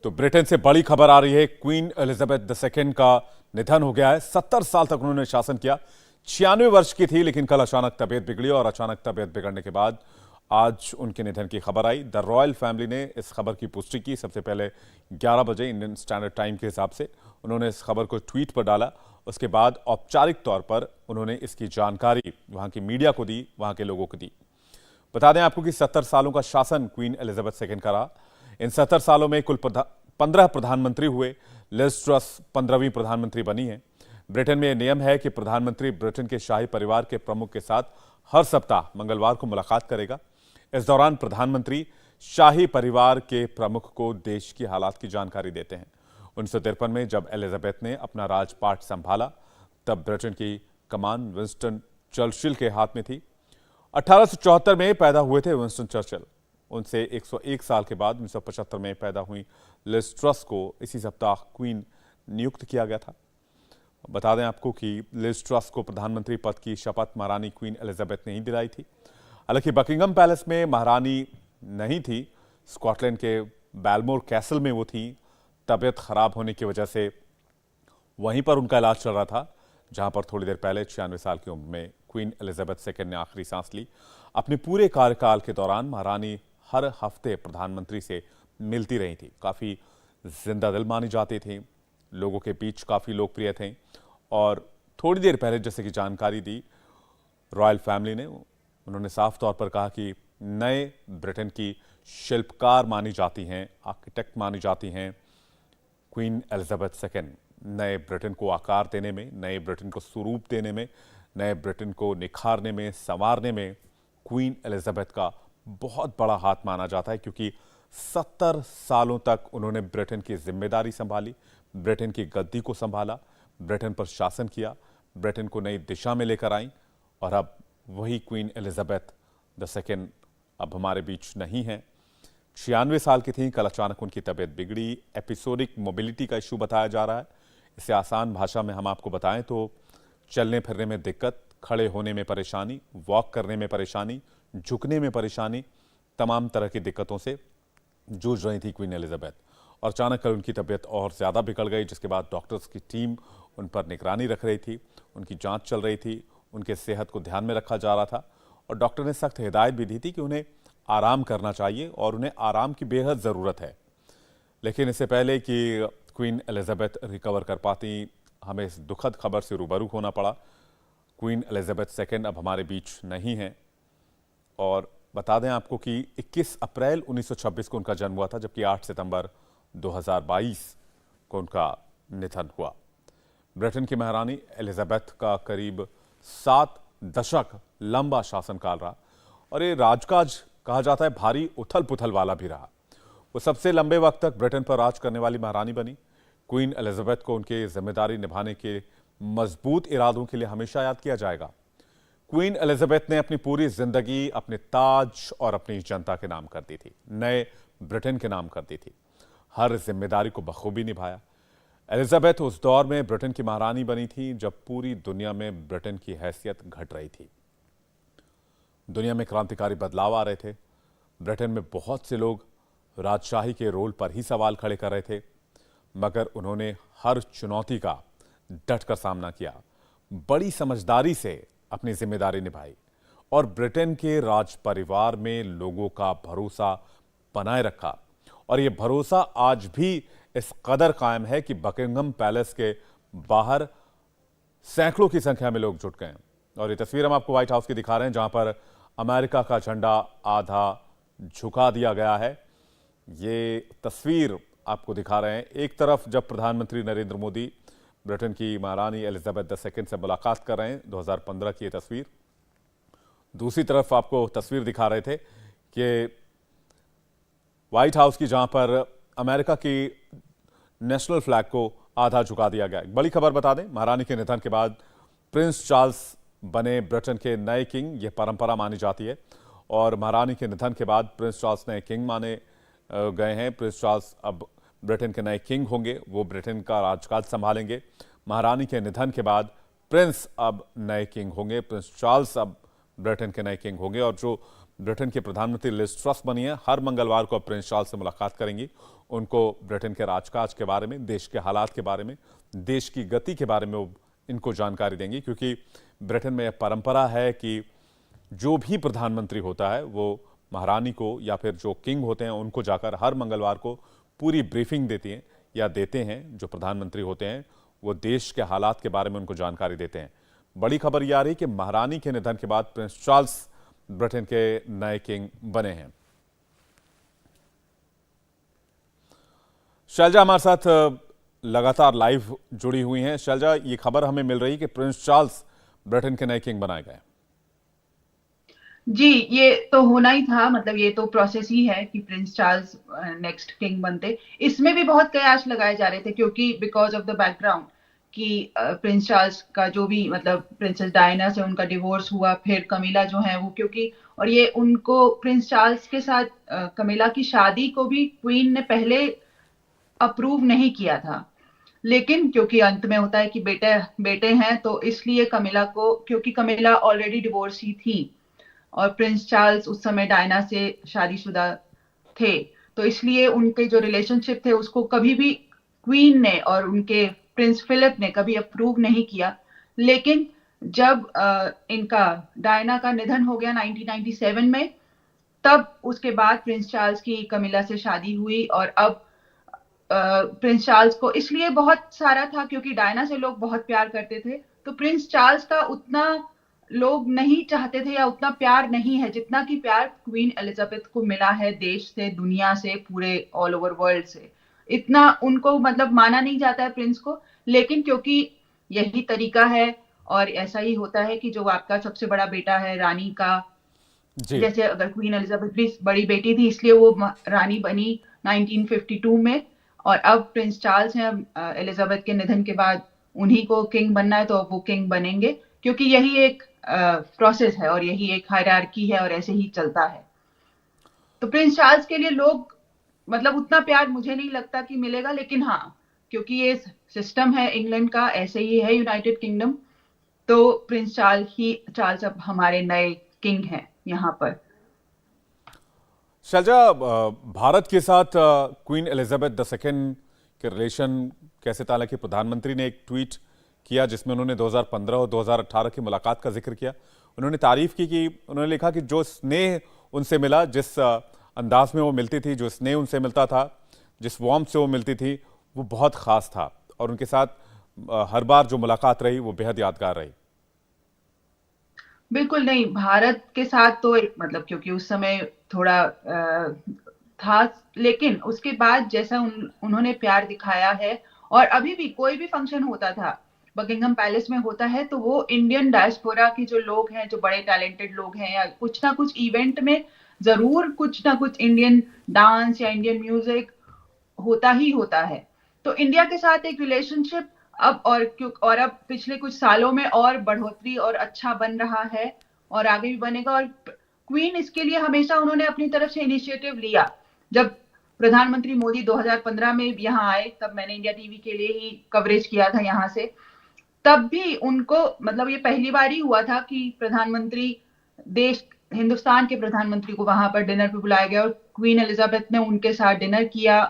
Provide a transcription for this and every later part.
तो ब्रिटेन से बड़ी खबर आ रही है। क्वीन एलिजाबेथ II का निधन हो गया है। 70 साल तक उन्होंने शासन किया। 96 वर्ष की थी, लेकिन कल अचानक तबीयत बिगड़ी और अचानक तबीयत बिगड़ने के बाद आज उनके निधन की खबर आई। द रॉयल फैमिली ने इस खबर की पुष्टि की। सबसे पहले 11 बजे इंडियन स्टैंडर्ड टाइम के हिसाब से उन्होंने इस खबर को ट्वीट पर डाला। उसके बाद औपचारिक तौर पर उन्होंने इसकी जानकारी वहां की मीडिया को दी, वहां के लोगों को दी। बता दें आपको कि 70 सालों का शासन क्वीन एलिजाबेथ II का रहा। इन 70 सालों में कुल 15 प्रधानमंत्री हुए। लिज ट्रस 15वीं प्रधानमंत्री बनी है। ब्रिटेन में यह नियम है कि प्रधानमंत्री ब्रिटेन के शाही परिवार के प्रमुख के साथ हर सप्ताह मंगलवार को मुलाकात करेगा। इस दौरान प्रधानमंत्री शाही परिवार के प्रमुख को देश की हालात की जानकारी देते हैं। 1953 में जब एलिजाबेथ ने अपना राजपाट संभाला, तब ब्रिटेन की कमान विंस्टन चर्चिल के हाथ में थी। 1874 में पैदा हुए थे विंस्टन चर्चिल। उनसे 101 साल के बाद 1975 में पैदा हुई लिज ट्रस को इसी सप्ताह क्वीन नियुक्त किया गया था। बता दें आपको कि लिज ट्रस को प्रधानमंत्री पद की शपथ महारानी क्वीन एलिजाबेथ ने ही दिलाई थी। हालांकि बकिंगम पैलेस में महारानी नहीं थी, स्कॉटलैंड के बैलमोर कैसल में वो थी। तबीयत खराब होने की वजह से वहीं पर उनका इलाज चल रहा था, जहां पर थोड़ी देर पहले 96 साल की उम्र में क्वीन एलिजाबेथ II ने आखिरी सांस ली। अपने पूरे कार्यकाल के दौरान महारानी हर हफ्ते प्रधानमंत्री से मिलती रही थी। काफी जिंदा दिल मानी जाती थी, लोगों के बीच काफी लोकप्रिय थे। और थोड़ी देर पहले जैसे कि जानकारी दी रॉयल फैमिली ने, उन्होंने साफ तौर पर कहा कि नए ब्रिटेन की शिल्पकार मानी जाती हैं, आर्किटेक्ट मानी जाती हैं क्वीन एलिजाबेथ II। नए ब्रिटेन को आकार देने में, नए ब्रिटेन को स्वरूप देने में, नए ब्रिटेन को निखारने में, संवारने में क्वीन एलिजाबेथ का बहुत बड़ा हाथ माना जाता है, क्योंकि 70 सालों तक उन्होंने ब्रिटेन की जिम्मेदारी संभाली, ब्रिटेन की गद्दी को संभाला, ब्रिटेन पर शासन किया, ब्रिटेन को नई दिशा में लेकर आई। और अब वही क्वीन एलिजाबेथ II अब हमारे बीच नहीं है। 96 साल की थी, कल अचानक उनकी तबीयत बिगड़ी। एपिसोडिक मोबिलिटी का इशू बताया जा रहा है। इसे आसान भाषा में हम आपको बताएं तो चलने फिरने में दिक्कत, खड़े होने में परेशानी, वॉक करने में परेशानी, झुकने में परेशानी, तमाम तरह की दिक्कतों से जूझ रही थी क्वीन एलिजाबेथ। और अचानक कल उनकी तबीयत और ज़्यादा बिगड़ गई, जिसके बाद डॉक्टर्स की टीम उन पर निगरानी रख रही थी, उनकी जांच चल रही थी, उनके सेहत को ध्यान में रखा जा रहा था। और डॉक्टर ने सख्त हिदायत भी दी थी कि उन्हें आराम करना चाहिए और उन्हें आराम की बेहद ज़रूरत है। लेकिन इससे पहले कि क्वीन एलिजाबेथ रिकवर कर पाती, हमें इस दुखद खबर से रूबरू होना पड़ा। क्वीन एलिजाबेथ II अब हमारे बीच नहीं है। और बता दें आपको कि 21 अप्रैल 1926 को उनका जन्म हुआ था, जबकि 8 सितंबर 2022 को उनका निधन हुआ। ब्रिटेन की महारानी एलिजाबेथ का करीब 7 दशक लंबा शासनकाल रहा और ये राजकाज कहा जाता है भारी उथल पुथल वाला भी रहा। वो सबसे लंबे वक्त तक ब्रिटेन पर राज करने वाली महारानी बनी। क्वीन एलिजाबेथ को उनके जिम्मेदारी निभाने के मजबूत इरादों के लिए हमेशा याद किया जाएगा। क्वीन एलिजाबेथ ने अपनी पूरी जिंदगी अपने ताज और अपनी जनता के नाम कर दी थी, नए ब्रिटेन के नाम कर दी थी। हर जिम्मेदारी को बखूबी निभाया। एलिजाबेथ उस दौर में ब्रिटेन की महारानी बनी थी जब पूरी दुनिया में ब्रिटेन की हैसियत घट रही थी। दुनिया में क्रांतिकारी बदलाव आ रहे थे। ब्रिटेन में बहुत से लोग राजशाही के रोल पर ही सवाल खड़े कर रहे थे, मगर उन्होंने हर चुनौती का डटकर सामना किया, बड़ी समझदारी से अपनी जिम्मेदारी निभाई और ब्रिटेन के राज परिवार में लोगों का भरोसा बनाए रखा। और यह भरोसा आज भी इस कदर कायम है कि बकिंगम पैलेस के बाहर सैकड़ों की संख्या में लोग जुट गए। और ये तस्वीर हम आपको व्हाइट हाउस की दिखा रहे हैं, जहां पर अमेरिका का झंडा आधा झुका दिया गया है। ये तस्वीर आपको दिखा रहे हैं। एक तरफ जब प्रधानमंत्री नरेंद्र मोदी ब्रिटेन की महारानी एलिजाबेथ II से मुलाकात कर रहे हैं, 2015 की ये तस्वीर। दूसरी तरफ आपको तस्वीर दिखा रहे थे कि व्हाइट हाउस की, जहां पर अमेरिका की नेशनल फ्लैग को आधा झुका दिया गया। बड़ी खबर बता दें, महारानी के निधन के बाद प्रिंस चार्ल्स बने ब्रिटेन के नए किंग। यह परंपरा मानी जाती है और महारानी के निधन के बाद प्रिंस चार्ल्स नए किंग माने गए हैं। प्रिंस चार्ल्स अब ब्रिटेन के नए किंग होंगे, वो ब्रिटेन का राजकाज संभालेंगे। महारानी के निधन के बाद प्रिंस अब नए किंग होंगे। प्रिंस चार्ल्स अब ब्रिटेन के नए किंग होंगे। और जो ब्रिटेन की प्रधानमंत्री लिज ट्रस बनी है, हर मंगलवार को प्रिंस चार्ल्स से मुलाकात करेंगी। उनको ब्रिटेन के राजकाज के बारे में, देश के हालात के बारे में, देश की गति के बारे में वो इनको जानकारी देंगी, क्योंकि ब्रिटेन में यह परंपरा है कि जो भी प्रधानमंत्री होता है वो महारानी को या फिर जो किंग होते हैं उनको जाकर हर मंगलवार को पूरी ब्रीफिंग देती हैं या देते हैं। जो प्रधानमंत्री होते हैं वो देश के हालात के बारे में उनको जानकारी देते हैं। बड़ी खबर यह आ रही कि महारानी के निधन के बाद प्रिंस चार्ल्स ब्रिटेन के नए किंग बने हैं। शैलजा हमारे साथ लगातार लाइव जुड़ी हुई हैं। शैलजा, ये खबर हमें मिल रही है कि प्रिंस चार्ल्स ब्रिटेन के नए किंग बनाए गए। जी, ये तो होना ही था। मतलब ये तो प्रोसेस ही है कि प्रिंस चार्ल्स नेक्स्ट किंग बनते। इसमें भी बहुत कयास लगाए जा रहे थे, क्योंकि बिकॉज ऑफ द बैकग्राउंड कि प्रिंस चार्ल्स का जो भी, मतलब प्रिंसेस डायना से उनका डिवोर्स हुआ, फिर कमिला जो है वो, क्योंकि और ये उनको प्रिंस चार्ल्स के साथ कमिला की शादी को भी क्वीन ने पहले अप्रूव नहीं किया था। लेकिन क्योंकि अंत में होता है कि बेटे बेटे हैं, तो इसलिए कमिला को, क्योंकि कमिला ऑलरेडी डिवोर्स ही थी और प्रिंस चार्ल्स उस समय डायना से शादीशुदा थे, तो इसलिए उनके जो रिलेशनशिप थे उसको कभी भी क्वीन ने और उनके प्रिंस फिलिप ने कभी अप्रूव नहीं किया। लेकिन जब इनका डायना का निधन हो गया 1997 में, तब उसके बाद प्रिंस चार्ल्स की कमिला से शादी हुई। और अब प्रिंस चार्ल्स को इसलिए बहुत सारा था क्योंकि डायना से लोग बहुत प्यार करते थे, तो प्रिंस चार्ल्स का उतना लोग नहीं चाहते थे या उतना प्यार नहीं है जितना कि प्यार क्वीन एलिजाबेथ को मिला है देश से, दुनिया से, पूरे ऑल ओवर वर्ल्ड से। इतना उनको मतलब माना नहीं जाता है प्रिंस को। लेकिन क्योंकि यही तरीका है और ऐसा ही होता है कि जो आपका सबसे बड़ा बेटा है रानी का, जी। जैसे अगर क्वीन एलिजाबेथ भी बड़ी बेटी थी इसलिए वो रानी बनी 1952 में, और अब प्रिंस चार्ल्स हैं। एलिजाबेथ के निधन के बाद उन्हीं को किंग बनना है, तो अब वो किंग बनेंगे, क्योंकि यही एक प्रोसेस है और यही एक हायरार्की है और ऐसे ही चलता है। तो प्रिंस चार्ल्स के लिए लोग, मतलब उतना प्यार मुझे नहीं लगता कि मिलेगा, लेकिन हाँ, क्योंकि ये सिस्टम है इंग्लैंड का, ऐसे ही है यूनाइटेड किंगडम, तो प्रिंस चार्ल्स अब हमारे नए किंग हैं यहाँ पर। शैलजा, भारत के साथ क्वीन एलिजाबेथ द सेकेंड के रिलेशन कैसे था? हालांकि प्रधानमंत्री ने एक ट्वीट किया जिसमें उन्होंने 2015 और 2018 की मुलाकात का जिक्र किया। उन्होंने तारीफ की कि उन्होंने लिखा कि जो स्नेह उनसे मिला, जिस अंदाज में वो मिलती थी, जो स्नेह उनसे मिलता था, जिस वार्म से वो मिलती थी, वो बहुत खास था। और उनके साथ हर बार जो मुलाकात रही वो बेहद यादगार रही। बिल्कुल नहीं, भारत के साथ तो मतलब क्योंकि उस समय थोड़ा था, लेकिन उसके बाद जैसा उन्होंने प्यार दिखाया है, और अभी भी कोई भी फंक्शन होता था बकिंगम पैलेस में होता है, तो वो इंडियन डायस्पोरा के जो लोग हैं, जो बड़े टैलेंटेड लोग हैं, या कुछ ना कुछ इवेंट में जरूर कुछ ना कुछ इंडियन डांस या इंडियन म्यूजिक होता ही होता है। तो इंडिया के साथ एक रिलेशनशिप अब और अब पिछले कुछ सालों में और बढ़ोतरी और अच्छा बन रहा है और आगे भी बनेगा। और क्वीन इसके लिए हमेशा उन्होंने अपनी तरफ से इनिशिएटिव लिया। जब प्रधानमंत्री मोदी 2015 में यहाँ आए, तब मैंने इंडिया टीवी के लिए ही कवरेज किया था यहाँ से। तब भी उनको, मतलब ये पहली बार ही हुआ था कि प्रधानमंत्री, देश हिंदुस्तान के प्रधानमंत्री को वहां पर डिनर पे बुलाया गया और क्वीन एलिजाबेथ ने उनके साथ डिनर किया,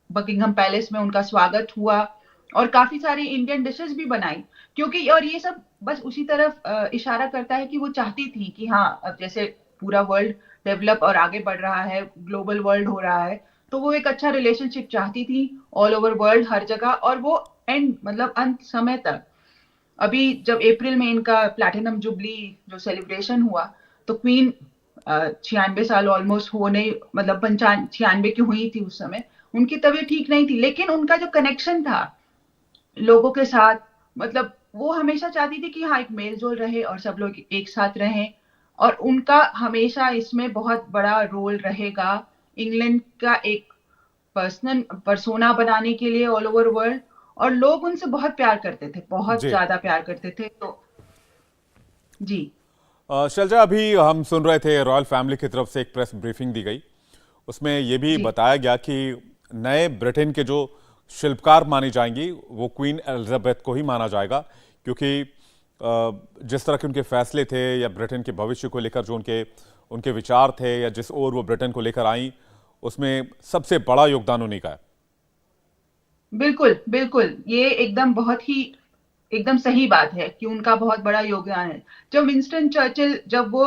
बकिंगम पैलेस में उनका स्वागत हुआ और काफी सारी इंडियन डिशेस भी बनाई। क्योंकि और ये सब बस उसी तरफ इशारा करता है कि वो चाहती थी कि हाँ, अब जैसे पूरा वर्ल्ड डेवलप और आगे बढ़ रहा है, ग्लोबल वर्ल्ड हो रहा है, तो वो एक अच्छा रिलेशनशिप चाहती थी ऑल ओवर वर्ल्ड, हर जगह। और वो मतलब अंत समय तक, अभी जब अप्रैल में इनका प्लैटिनम जुबली जो सेलिब्रेशन हुआ, तो क्वीन 96 साल ऑलमोस्ट होने, मतलब 96 की हुई थी उस समय। उनकी तबीयत ठीक नहीं थी, लेकिन उनका जो कनेक्शन था लोगों के साथ, मतलब वो हमेशा चाहती थी कि हाँ, एक मेल जोल रहे और सब लोग एक साथ रहें। और उनका हमेशा इसमें बहुत बड़ा रोल रहेगा, इंग्लैंड का एक पर्सनल पर्सोना बनाने के लिए ऑल ओवर वर्ल्ड। और लोग उनसे बहुत प्यार करते थे, बहुत जी। ज्यादा प्यार करते थे। तो जी शैलजा, अभी हम सुन रहे थे रॉयल फैमिली की तरफ से एक प्रेस ब्रीफिंग दी गई। उसमें यह भी जी बताया गया कि नए ब्रिटेन के जो शिल्पकार मानी जाएंगी वो क्वीन एलिजाबेथ को ही माना जाएगा, क्योंकि जिस तरह के उनके फैसले थे या ब्रिटेन के भविष्य को लेकर जो उनके उनके विचार थे या जिस ओर वो ब्रिटेन को लेकर आई, उसमें सबसे बड़ा योगदान उन्हीं का है। बिल्कुल, बिल्कुल। ये एकदम सही बात है कि उनका बहुत बड़ा योगदान है। जब विंस्टन चर्चिल जब वो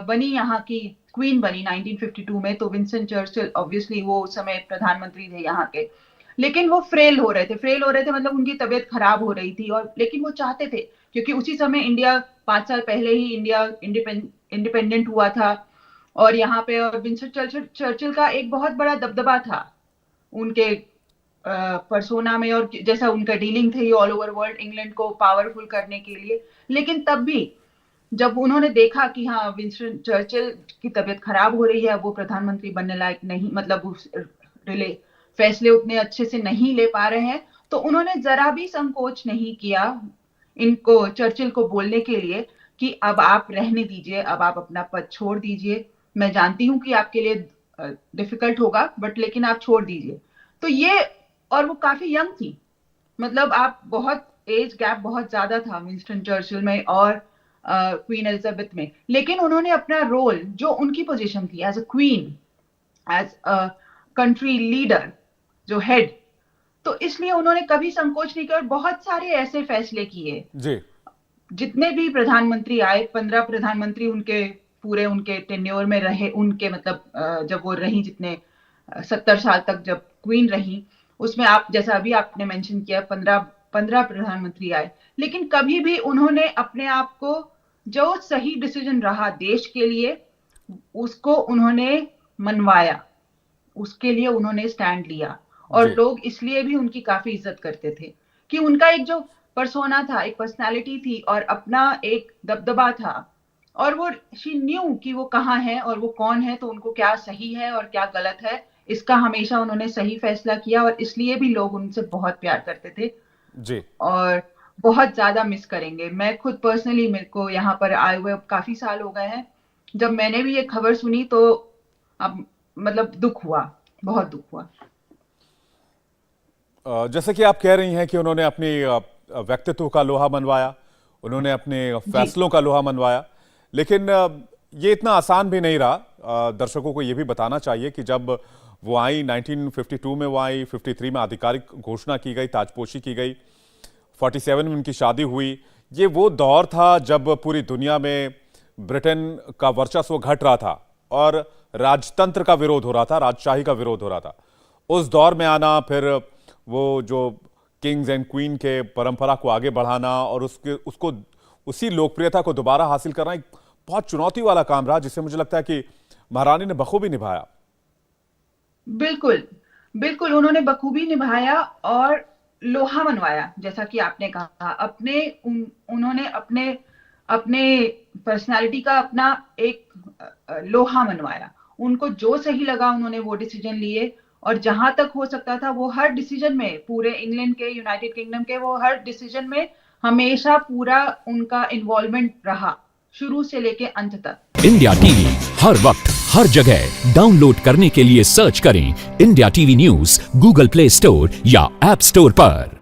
बनी यहाँ की क्वीन बनी 1952 में, तो विंस्टन चर्चिल ऑब्वियसली वो उस समय प्रधानमंत्री थे यहाँ के। लेकिन वो फ्रेल हो रहे थे मतलब उनकी तबीयत खराब हो रही थी, और लेकिन वो चाहते थे, क्योंकि उसी समय इंडिया 5 साल पहले ही इंडिया इंडिपेंडेंट हुआ था, और यहाँ पे और विंस्टन चर्चिल का एक बहुत बड़ा दबदबा था उनके पर्सोना में, और जैसा उनका डीलिंग थी ऑल ओवर वर्ल्ड इंग्लैंड को पावरफुल करने के लिए। लेकिन तब भी जब उन्होंने देखा कि हाँ विंस्टन चर्चिल की तबीयत खराब हो रही है, वो प्रधानमंत्री बनने लायक नहीं, मतलब फैसले उतने अच्छे से नहीं ले पा रहे हैं, तो उन्होंने जरा भी संकोच नहीं किया इनको चर्चिल को बोलने के लिए कि अब आप रहने दीजिए, अब आप अपना पद छोड़ दीजिए। मैं जानती हूं कि आपके लिए डिफिकल्ट होगा, बट लेकिन आप छोड़ दीजिए। तो ये, और वो काफी यंग थी, मतलब आप बहुत एज गैप बहुत ज्यादा था विंस्टन चर्चिल में और क्वीन एलिजाबेथ में, लेकिन उन्होंने अपना रोल, जो उनकी पोजीशन थी as a queen, as a country leader, जो हेड, तो इसलिए उन्होंने कभी संकोच नहीं किया और बहुत सारे ऐसे फैसले किए। जी। जितने भी प्रधानमंत्री आए, 15 प्रधानमंत्री उनके टेन्योर में रहे, उनके मतलब जब वो रही, जितने 70 साल तक जब क्वीन रही, उसमें आप जैसा अभी आपने मेंशन किया 15 प्रधानमंत्री आए, लेकिन कभी भी उन्होंने अपने आप को, जो सही डिसीजन रहा देश के लिए, उसको उन्होंने मनवाया, उसके लिए उन्होंने स्टैंड लिया, और जी। लोग इसलिए भी उनकी काफी इज्जत करते थे कि उनका एक जो पर्सोना था, एक पर्सनालिटी थी और अपना एक दबदबा था, और वो शी न्यू कि वो कहाँ है और वो कौन है, तो उनको क्या सही है और क्या गलत है, इसका हमेशा उन्होंने सही फैसला किया, और इसलिए भी लोग उनसे बहुत प्यार करते थे जी। और बहुत ज्यादा मिस करेंगे। मैं खुद पर्सनली, मेरे को यहाँ पर आए हुए काफी साल हो गए हैं, जब मैंने भी ये खबर सुनी तो अब मतलब दुख हुआ, बहुत दुख हुआ। जैसे कि आप कह रही हैं कि उन्होंने अपनी व्यक्तित्व का लोहा मनवाया, उन्होंने अपने फैसलों का लोहा मनवाया, लेकिन ये इतना आसान भी नहीं रहा। दर्शकों को ये भी बताना चाहिए कि जब वो आई 1952 में, वो आई 53 में आधिकारिक घोषणा की गई, ताजपोशी की गई, 47 में उनकी शादी हुई। ये वो दौर था जब पूरी दुनिया में ब्रिटेन का वर्चस्व घट रहा था और राजतंत्र का विरोध हो रहा था, राजशाही का विरोध हो रहा था। उस दौर में आना, फिर वो जो किंग्स एंड क्वीन के परंपरा को आगे बढ़ाना और उसको उसी लोकप्रियता को दोबारा हासिल करना एक बहुत चुनौती वाला काम रहा, जिसे मुझे लगता है कि महारानी ने बखूबी निभाया। बिल्कुल, बिल्कुल उन्होंने बखूबी निभाया और लोहा मनवाया, जैसा कि आपने कहा। उन्होंने अपने पर्सनालिटी का अपना एक लोहा मनवाया। उनको जो सही लगा उन्होंने वो डिसीजन लिए, और जहां तक हो सकता था वो हर डिसीजन में, पूरे इंग्लैंड के, यूनाइटेड किंगडम के, वो हर डिसीजन में हमेशा पूरा उनका इन्वॉल्वमेंट रहा, शुरू से लेके अंत तक। इंडिया टीवी हर वक्त हर जगह डाउनलोड करने के लिए सर्च करें India TV news Google play store या ऐप स्टोर पर।